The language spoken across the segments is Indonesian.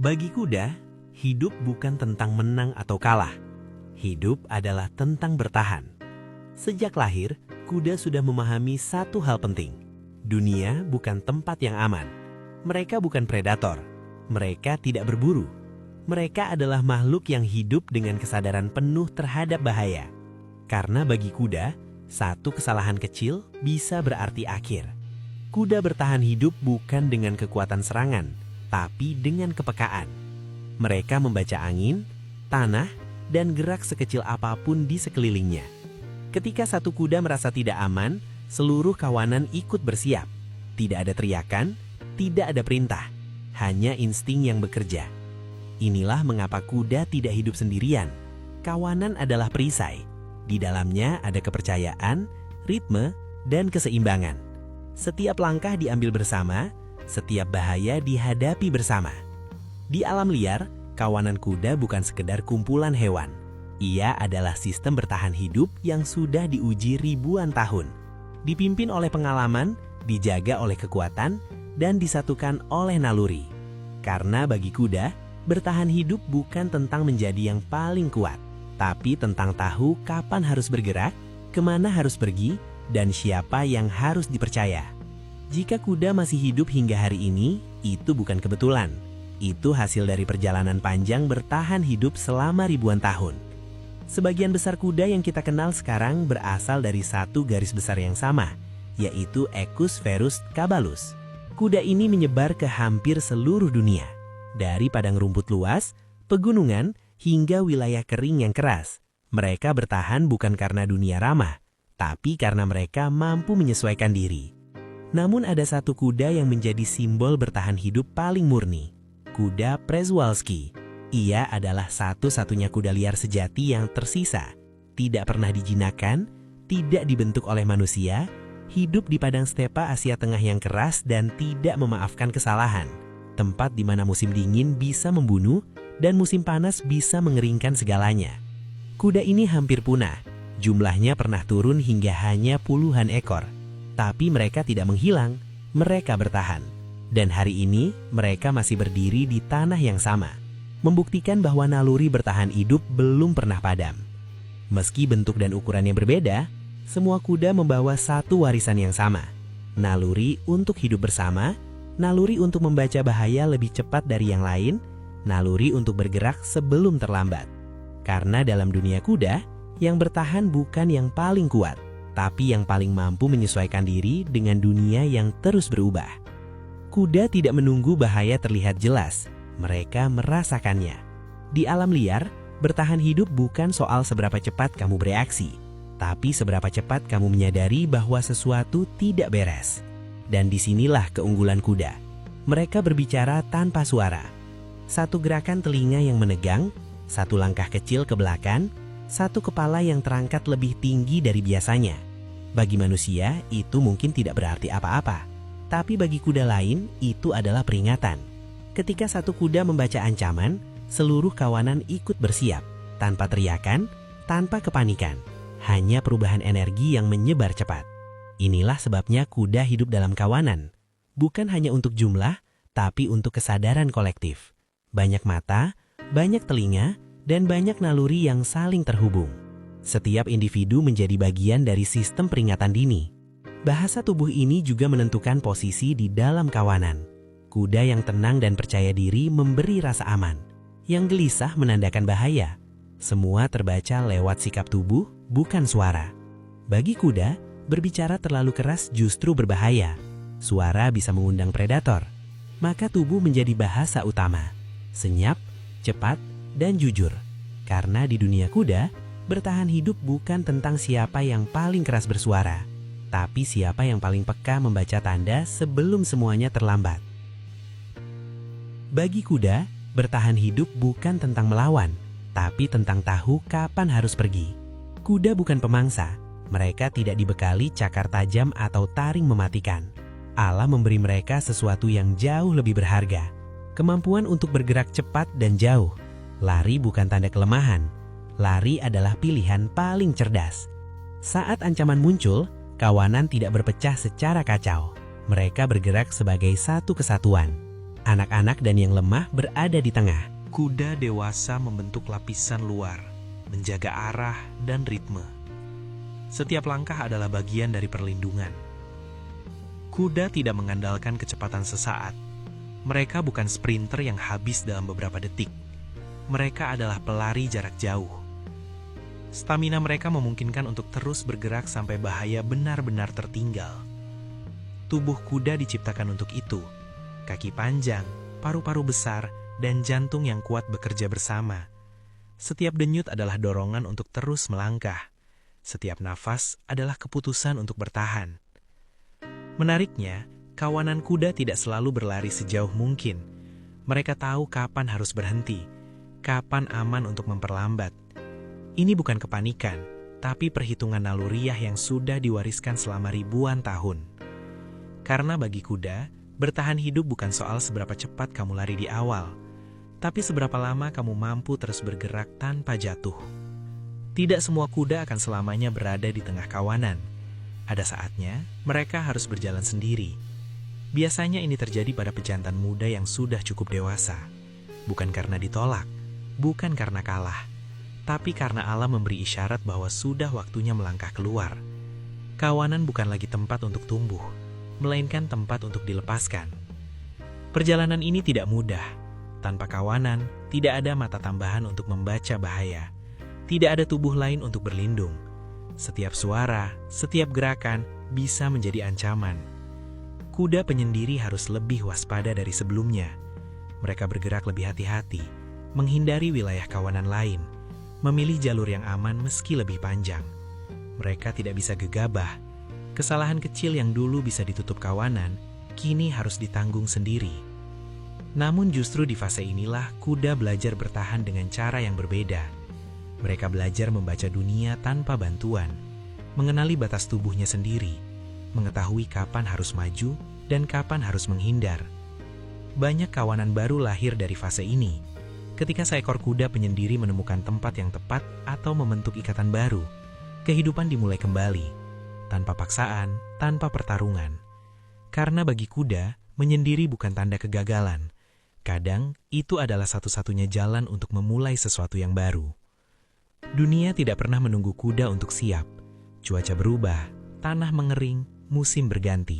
Bagi kuda, hidup bukan tentang menang atau kalah. Hidup adalah tentang bertahan. Sejak lahir, kuda sudah memahami satu hal penting. Dunia bukan tempat yang aman. Mereka bukan predator. Mereka tidak berburu. Mereka adalah makhluk yang hidup dengan kesadaran penuh terhadap bahaya. Karena bagi kuda, satu kesalahan kecil bisa berarti akhir. Kuda bertahan hidup bukan dengan kekuatan serangan, tapi dengan kepekaan. Mereka membaca angin, tanah, dan gerak sekecil apapun di sekelilingnya. Ketika satu kuda merasa tidak aman, seluruh kawanan ikut bersiap. Tidak ada teriakan, tidak ada perintah, hanya insting yang bekerja. Inilah mengapa kuda tidak hidup sendirian. Kawanan adalah perisai. Di dalamnya ada kepercayaan, ritme, dan keseimbangan. Setiap langkah diambil bersama, setiap bahaya dihadapi bersama. Di alam liar, kawanan kuda bukan sekedar kumpulan hewan. Ia adalah sistem bertahan hidup yang sudah diuji ribuan tahun. Dipimpin oleh pengalaman, dijaga oleh kekuatan, dan disatukan oleh naluri. Karena bagi kuda, bertahan hidup bukan tentang menjadi yang paling kuat, tapi tentang tahu kapan harus bergerak, kemana harus pergi, dan siapa yang harus dipercaya. Jika kuda masih hidup hingga hari ini, itu bukan kebetulan. Itu hasil dari perjalanan panjang bertahan hidup selama ribuan tahun. Sebagian besar kuda yang kita kenal sekarang berasal dari satu garis besar yang sama, yaitu Equus Ferus Caballus. Kuda ini menyebar ke hampir seluruh dunia, dari padang rumput luas, pegunungan, hingga wilayah kering yang keras. Mereka bertahan bukan karena dunia ramah, tapi karena mereka mampu menyesuaikan diri. Namun ada satu kuda yang menjadi simbol bertahan hidup paling murni, kuda Przewalski. Ia adalah satu-satunya kuda liar sejati yang tersisa. Tidak pernah dijinakkan, tidak dibentuk oleh manusia, hidup di padang stepa Asia Tengah yang keras dan tidak memaafkan kesalahan. Tempat di mana musim dingin bisa membunuh dan musim panas bisa mengeringkan segalanya. Kuda ini hampir punah. Jumlahnya pernah turun hingga hanya puluhan ekor. Tapi mereka tidak menghilang, mereka bertahan. Dan hari ini mereka masih berdiri di tanah yang sama, membuktikan bahwa naluri bertahan hidup belum pernah padam. Meski bentuk dan ukurannya berbeda, semua kuda membawa satu warisan yang sama. Naluri untuk hidup bersama, naluri untuk membaca bahaya lebih cepat dari yang lain, naluri untuk bergerak sebelum terlambat. Karena dalam dunia kuda, yang bertahan bukan yang paling kuat, tapi yang paling mampu menyesuaikan diri dengan dunia yang terus berubah. Kuda tidak menunggu bahaya terlihat jelas, mereka merasakannya. Di alam liar, bertahan hidup bukan soal seberapa cepat kamu bereaksi, tapi seberapa cepat kamu menyadari bahwa sesuatu tidak beres. Dan disinilah keunggulan kuda. Mereka berbicara tanpa suara. Satu gerakan telinga yang menegang, satu langkah kecil ke belakang, satu kepala yang terangkat lebih tinggi dari biasanya. Bagi manusia, itu mungkin tidak berarti apa-apa. Tapi bagi kuda lain, itu adalah peringatan. Ketika satu kuda membaca ancaman, seluruh kawanan ikut bersiap, tanpa teriakan, tanpa kepanikan. Hanya perubahan energi yang menyebar cepat. Inilah sebabnya kuda hidup dalam kawanan. Bukan hanya untuk jumlah, tapi untuk kesadaran kolektif. Banyak mata, banyak telinga, dan banyak naluri yang saling terhubung. Setiap individu menjadi bagian dari sistem peringatan dini. Bahasa tubuh ini juga menentukan posisi di dalam kawanan. Kuda yang tenang dan percaya diri memberi rasa aman. Yang gelisah menandakan bahaya. Semua terbaca lewat sikap tubuh, bukan suara. Bagi kuda, berbicara terlalu keras justru berbahaya. Suara bisa mengundang predator. Maka tubuh menjadi bahasa utama. Senyap, cepat, dan jujur. Karena di dunia kuda, bertahan hidup bukan tentang siapa yang paling keras bersuara, tapi siapa yang paling peka membaca tanda sebelum semuanya terlambat. Bagi kuda, bertahan hidup bukan tentang melawan, tapi tentang tahu kapan harus pergi. Kuda bukan pemangsa, mereka tidak dibekali cakar tajam atau taring mematikan. Allah memberi mereka sesuatu yang jauh lebih berharga, kemampuan untuk bergerak cepat dan jauh. Lari bukan tanda kelemahan, lari adalah pilihan paling cerdas. Saat ancaman muncul, kawanan tidak berpecah secara kacau. Mereka bergerak sebagai satu kesatuan. Anak-anak dan yang lemah berada di tengah. Kuda dewasa membentuk lapisan luar, menjaga arah dan ritme. Setiap langkah adalah bagian dari perlindungan. Kuda tidak mengandalkan kecepatan sesaat. Mereka bukan sprinter yang habis dalam beberapa detik. Mereka adalah pelari jarak jauh. Stamina mereka memungkinkan untuk terus bergerak sampai bahaya benar-benar tertinggal. Tubuh kuda diciptakan untuk itu. Kaki panjang, paru-paru besar, dan jantung yang kuat bekerja bersama. Setiap denyut adalah dorongan untuk terus melangkah. Setiap nafas adalah keputusan untuk bertahan. Menariknya, kawanan kuda tidak selalu berlari sejauh mungkin. Mereka tahu kapan harus berhenti, kapan aman untuk memperlambat. Ini bukan kepanikan, tapi perhitungan naluriah yang sudah diwariskan selama ribuan tahun. Karena bagi kuda, bertahan hidup bukan soal seberapa cepat kamu lari di awal, tapi seberapa lama kamu mampu terus bergerak tanpa jatuh. Tidak semua kuda akan selamanya berada di tengah kawanan. Ada saatnya, mereka harus berjalan sendiri. Biasanya ini terjadi pada pejantan muda yang sudah cukup dewasa. Bukan karena ditolak, bukan karena kalah, tapi karena alam memberi isyarat bahwa sudah waktunya melangkah keluar. Kawanan bukan lagi tempat untuk tumbuh, melainkan tempat untuk dilepaskan. Perjalanan ini tidak mudah. Tanpa kawanan, tidak ada mata tambahan untuk membaca bahaya. Tidak ada tubuh lain untuk berlindung. Setiap suara, setiap gerakan bisa menjadi ancaman. Kuda penyendiri harus lebih waspada dari sebelumnya. Mereka bergerak lebih hati-hati, menghindari wilayah kawanan lain, memilih jalur yang aman meski lebih panjang. Mereka tidak bisa gegabah. Kesalahan kecil yang dulu bisa ditutup kawanan, kini harus ditanggung sendiri. Namun justru di fase inilah kuda belajar bertahan dengan cara yang berbeda. Mereka belajar membaca dunia tanpa bantuan, mengenali batas tubuhnya sendiri, mengetahui kapan harus maju dan kapan harus menghindar. Banyak kawanan baru lahir dari fase ini. Ketika seekor kuda penyendiri menemukan tempat yang tepat atau membentuk ikatan baru, kehidupan dimulai kembali, tanpa paksaan, tanpa pertarungan. Karena bagi kuda, menyendiri bukan tanda kegagalan. Kadang, itu adalah satu-satunya jalan untuk memulai sesuatu yang baru. Dunia tidak pernah menunggu kuda untuk siap. Cuaca berubah, tanah mengering, musim berganti.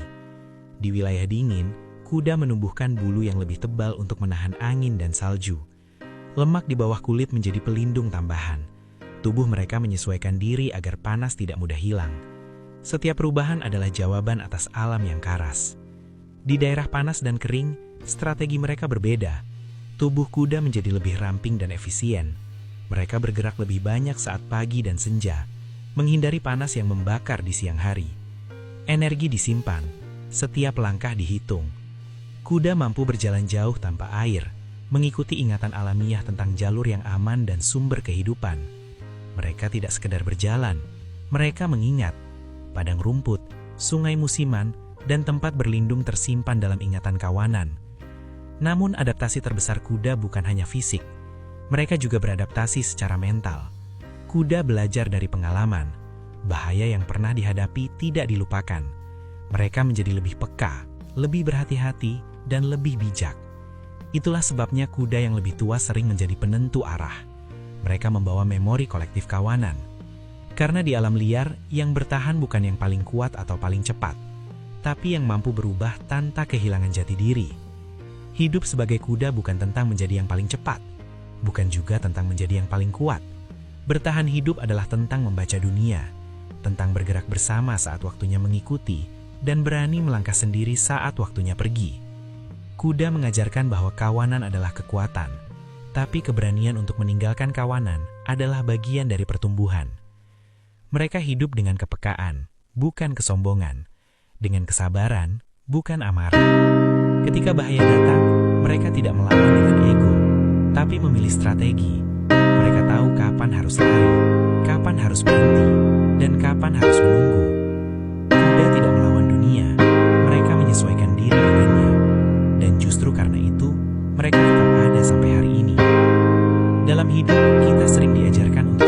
Di wilayah dingin, kuda menumbuhkan bulu yang lebih tebal untuk menahan angin dan salju. Lemak di bawah kulit menjadi pelindung tambahan. Tubuh mereka menyesuaikan diri agar panas tidak mudah hilang. Setiap perubahan adalah jawaban atas alam yang karas. Di daerah panas dan kering, strategi mereka berbeda. Tubuh kuda menjadi lebih ramping dan efisien. Mereka bergerak lebih banyak saat pagi dan senja, menghindari panas yang membakar di siang hari. Energi disimpan, setiap langkah dihitung. Kuda mampu berjalan jauh tanpa air, mengikuti ingatan alamiah tentang jalur yang aman dan sumber kehidupan. Mereka tidak sekedar berjalan, mereka mengingat. Padang rumput, sungai musiman, dan tempat berlindung tersimpan dalam ingatan kawanan. Namun adaptasi terbesar kuda bukan hanya fisik. Mereka juga beradaptasi secara mental. Kuda belajar dari pengalaman. Bahaya yang pernah dihadapi tidak dilupakan. Mereka menjadi lebih peka, lebih berhati-hati, dan lebih bijak. Itulah sebabnya kuda yang lebih tua sering menjadi penentu arah. Mereka membawa memori kolektif kawanan. Karena di alam liar, yang bertahan bukan yang paling kuat atau paling cepat, tapi yang mampu berubah tanpa kehilangan jati diri. Hidup sebagai kuda bukan tentang menjadi yang paling cepat, bukan juga tentang menjadi yang paling kuat. Bertahan hidup adalah tentang membaca dunia, tentang bergerak bersama saat waktunya mengikuti, dan berani melangkah sendiri saat waktunya pergi. Kuda mengajarkan bahwa kawanan adalah kekuatan, tapi keberanian untuk meninggalkan kawanan adalah bagian dari pertumbuhan. Mereka hidup dengan kepekaan, bukan kesombongan, dengan kesabaran, bukan amarah. Ketika bahaya datang, mereka tidak melawan dengan ego, tapi memilih strategi. Mereka tahu kapan harus lari, kapan harus berhenti, dan kapan harus menunggu. Kuda tidak melawan dunia, mereka menyesuaikan diri dengannya. Dan justru karena itu, mereka tetap ada sampai hari ini. Dalam hidup, kita sering diajarkan untuk